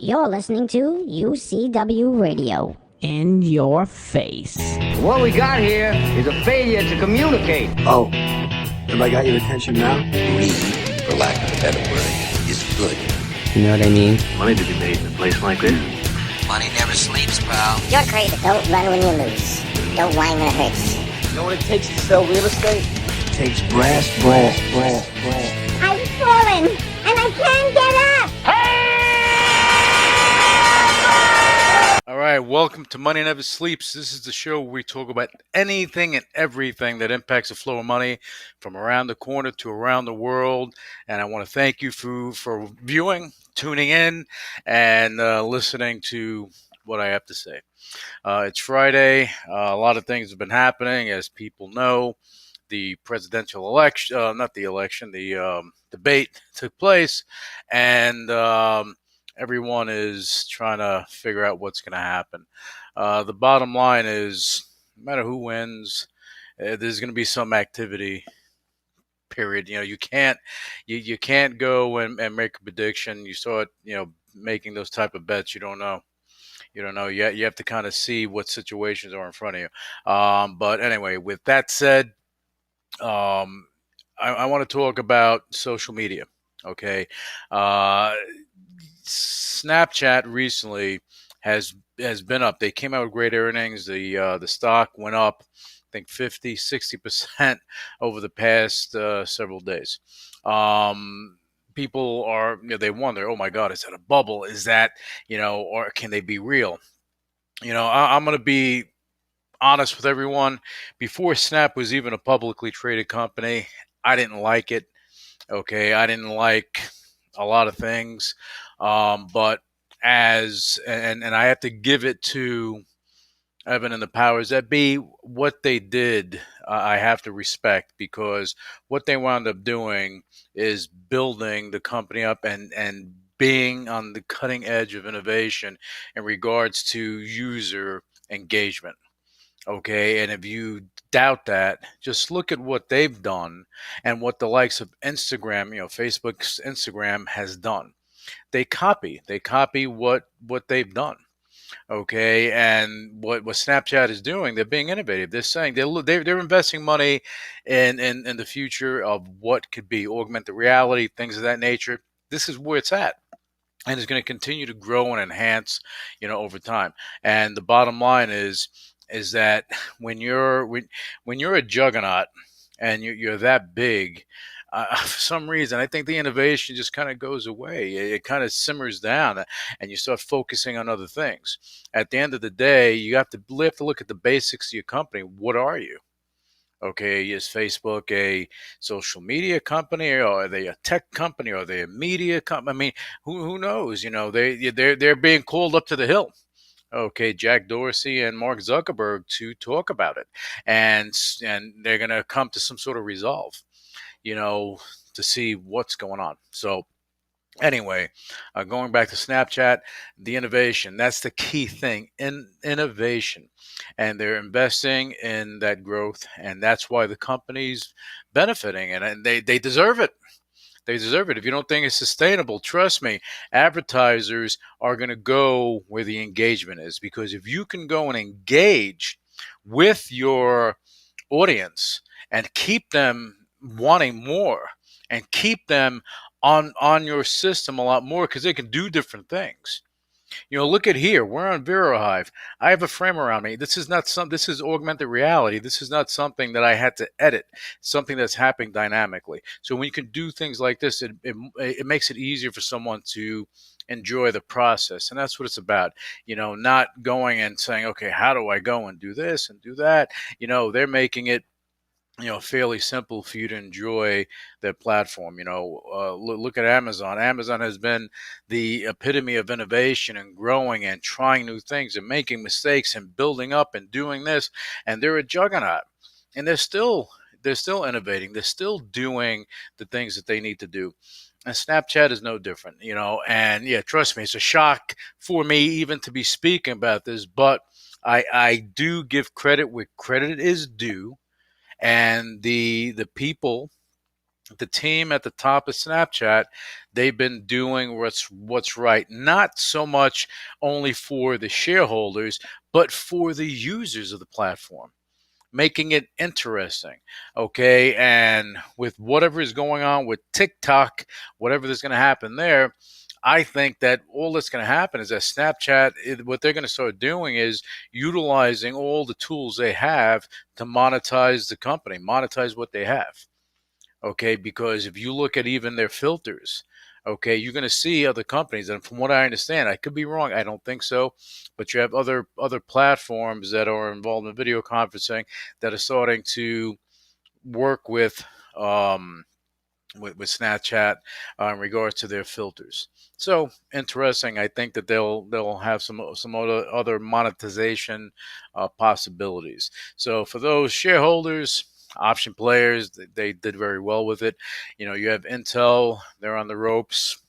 You're listening to UCW Radio. In your face. What we got here is a failure to communicate. Oh, have I got your attention now? Greed, for lack of a better word, is good. You know what I mean? Money to be made in a place like this. Money never sleeps, pal. You're crazy. Don't run when you lose. Don't whine when it hurts. You know what it takes to sell real estate? It takes brass. I've fallen, and I can't get up. All right, welcome to Money Never Sleeps. This is the show where we talk about anything and everything that impacts the flow of money from around the corner to around the world. And I want to thank you for viewing, tuning in, and listening to what I have to say. It's Friday. A lot of things have been happening, as people know. The presidential election, not the election, the debate took place, and everyone is trying to figure out what's going to happen. The bottom line is, no matter who wins, there's going to be some activity. Period. You know, you can't go and make a prediction. You start, making those type of bets. You don't know. You don't know yet. You have to kind of see what situations are in front of you. But anyway, with that said, I want to talk about social media. Okay. Snapchat recently has been up. They came out with great earnings. The stock went up, I think 50-60% over the past several days. People are, they wonder, oh my God, is that a bubble? Is that, or can they be real? I'm going to be honest with everyone. Before Snap was even a publicly traded company, I didn't like it. Okay, I didn't like a lot of things, but and I have to give it to Evan and the powers that be. What they did, I have to respect, because what they wound up doing is building the company up and being on the cutting edge of innovation in regards to user engagement. Okay, and if you doubt that, just look at what they've done and what the likes of Instagram, Facebook's Instagram has done. They copy what they've done. Okay, and what Snapchat is doing, they're being innovative. They're saying they're investing money in the future of what could be augmented reality, things of that nature. This is where it's at, and it's going to continue to grow and enhance, over time. And the bottom line is that when you're a juggernaut and you're that big, for some reason, I think the innovation just kind of goes away. It kind of simmers down, and you start focusing on other things. At the end of the day, you have to look at the basics of your company. What are you? Okay, is Facebook a social media company, or are they a tech company, or are they a media company? I mean, who knows? They're being called up to the hill. Okay, Jack Dorsey and Mark Zuckerberg to talk about it, and they're going to come to some sort of resolve, to see what's going on. So anyway, going back to Snapchat, the innovation, that's the key thing, in innovation, and they're investing in that growth, and that's why the company's benefiting, and they deserve it. They deserve it. If you don't think it's sustainable, trust me, advertisers are going to go where the engagement is, because if you can go and engage with your audience and keep them wanting more and keep them on your system a lot more, because they can do different things. Look at here. We're on VeroHive. I have a frame around me. This is augmented reality. This is not something that I had to edit. It's something that's happening dynamically. So when you can do things like this, it makes it easier for someone to enjoy the process. And that's what it's about. Not going and saying, okay, how do I go and do this and do that? They're making it fairly simple for you to enjoy their platform. Look at Amazon. Amazon has been the epitome of innovation and growing and trying new things and making mistakes and building up and doing this. And they're a juggernaut, and they're still innovating. They're still doing the things that they need to do. And Snapchat is no different, and yeah, trust me, it's a shock for me even to be speaking about this, but I do give credit where credit is due. And the people the team at the top of Snapchat, they've been doing what's right, not so much only for the shareholders, but for the users of the platform, making it interesting. Okay. And with whatever is going on with TikTok, whatever that's going to happen there, I think that all that's going to happen is that Snapchat, what they're going to start doing is utilizing all the tools they have to monetize the company, monetize what they have. Okay. Because if you look at even their filters, okay, you're going to see other companies, and from what I understand, I could be wrong, I don't think so, but you have other platforms that are involved in video conferencing that are starting to work with Snapchat in regards to their filters. So interesting. I think that they'll have some other monetization possibilities. So for those shareholders, option players, they did very well with it. You know, you have Intel; they're on the ropes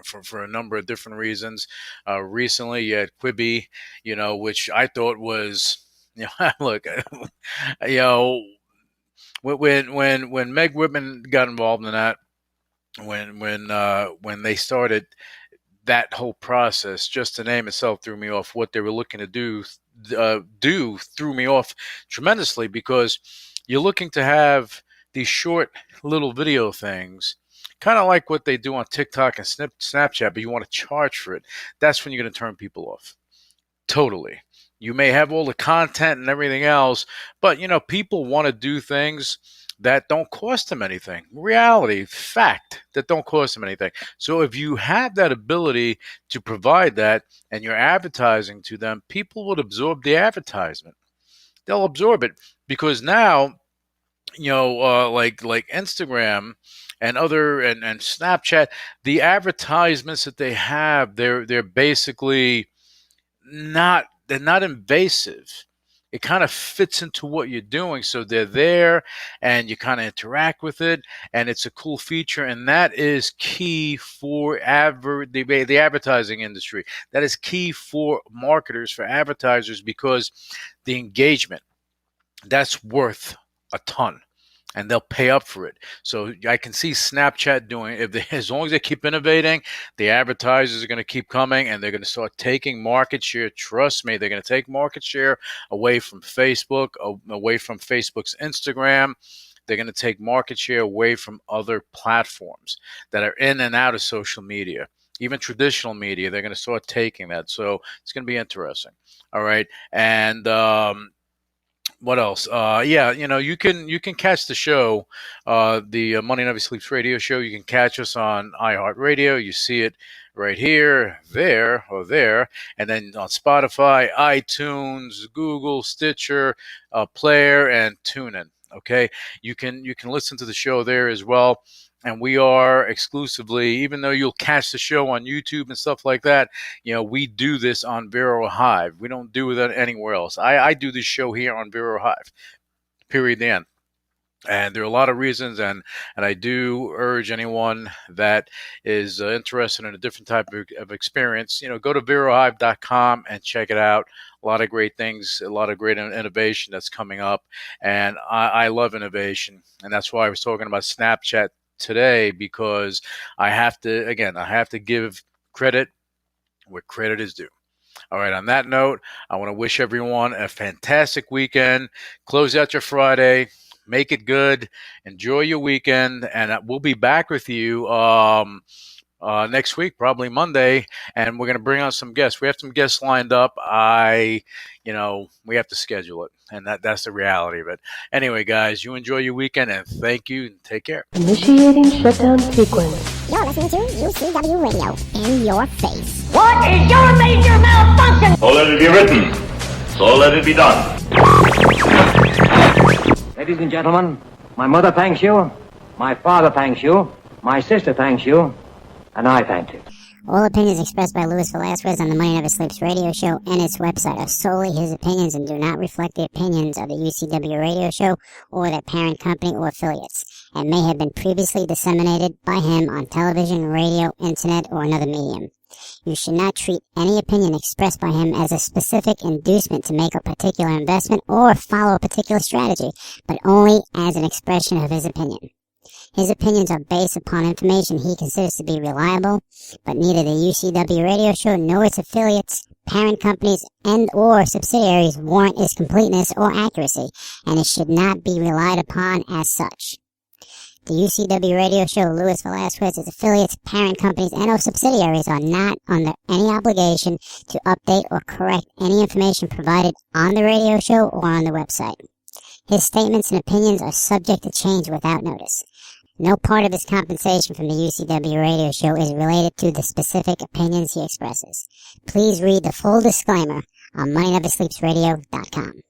for a number of different reasons. Recently, you had Quibi, which I thought was, look, you know, when Meg Whitman got involved in that, when they started that whole process, just the name itself threw me off. What they were looking to do threw me off tremendously, because you're looking to have these short little video things, kind of like what they do on TikTok and Snapchat, but you want to charge for it. That's when you're going to turn people off. Totally. You may have all the content and everything else, but people want to do things that don't cost them anything. Reality, fact, that don't cost them anything. So if you have that ability to provide that and you're advertising to them, people would absorb the advertisement. They'll absorb it, because now, like Instagram and other and Snapchat, the advertisements that they have, they're basically they're not invasive. It kind of fits into what you're doing. So they're there and you kind of interact with it, and it's a cool feature. And that is key for the advertising industry. That is key for marketers, for advertisers, because the engagement, that's worth a ton. And they'll pay up for it. So I can see Snapchat doing, as long as they keep innovating, the advertisers are going to keep coming, and they're going to start taking market share. Trust me, they're going to take market share away from Facebook, away from Facebook's Instagram. They're going to take market share away from other platforms that are in and out of social media. Even traditional media, they're going to start taking that. So it's going to be interesting. All right. And what else? You can catch the show, the Money Never Sleeps radio show. You can catch us on iHeartRadio. You see it right here, there, or there, and then on Spotify, iTunes, Google, Stitcher, Player, and TuneIn. Okay, you can listen to the show there as well. And we are exclusively, even though you'll catch the show on YouTube and stuff like that, we do this on Vero Hive. We don't do that anywhere else. I do this show here on Vero Hive, period, the end. And there are a lot of reasons, and I do urge anyone that is interested in a different type of experience, go to VeroHive.com and check it out. A lot of great things, a lot of great innovation that's coming up. And I love innovation. And that's why I was talking about Snapchat today, because I have to give credit where credit is due. All right, on that note, I want to wish everyone a fantastic weekend. Close out your Friday, make it good, enjoy your weekend, and we'll be back with you next week, probably Monday, and we're going to bring on some guests. We have some guests lined up. We have to schedule it, and that's the reality of it. Anyway, guys, you enjoy your weekend, and thank you, and take care. Initiating shutdown sequence. You're listening to UCW Radio. In your face. What is your major malfunction? So let it be written. So let it be done. Ladies and gentlemen, my mother thanks you, my father thanks you, my sister thanks you, and I thank you. All opinions expressed by Louis Velazquez on the Money Never Sleeps radio show and its website are solely his opinions and do not reflect the opinions of the UCW radio show or their parent company or affiliates, and may have been previously disseminated by him on television, radio, internet, or another medium. You should not treat any opinion expressed by him as a specific inducement to make a particular investment or follow a particular strategy, but only as an expression of his opinion. His opinions are based upon information he considers to be reliable, but neither the UCW radio show nor its affiliates, parent companies, and or subsidiaries warrant its completeness or accuracy, and it should not be relied upon as such. The UCW radio show, Luis Velazquez, its affiliates, parent companies, and or subsidiaries are not under any obligation to update or correct any information provided on the radio show or on the website. His statements and opinions are subject to change without notice. No part of his compensation from the UCW radio show is related to the specific opinions he expresses. Please read the full disclaimer on MoneyNeverSleepsRadio.com.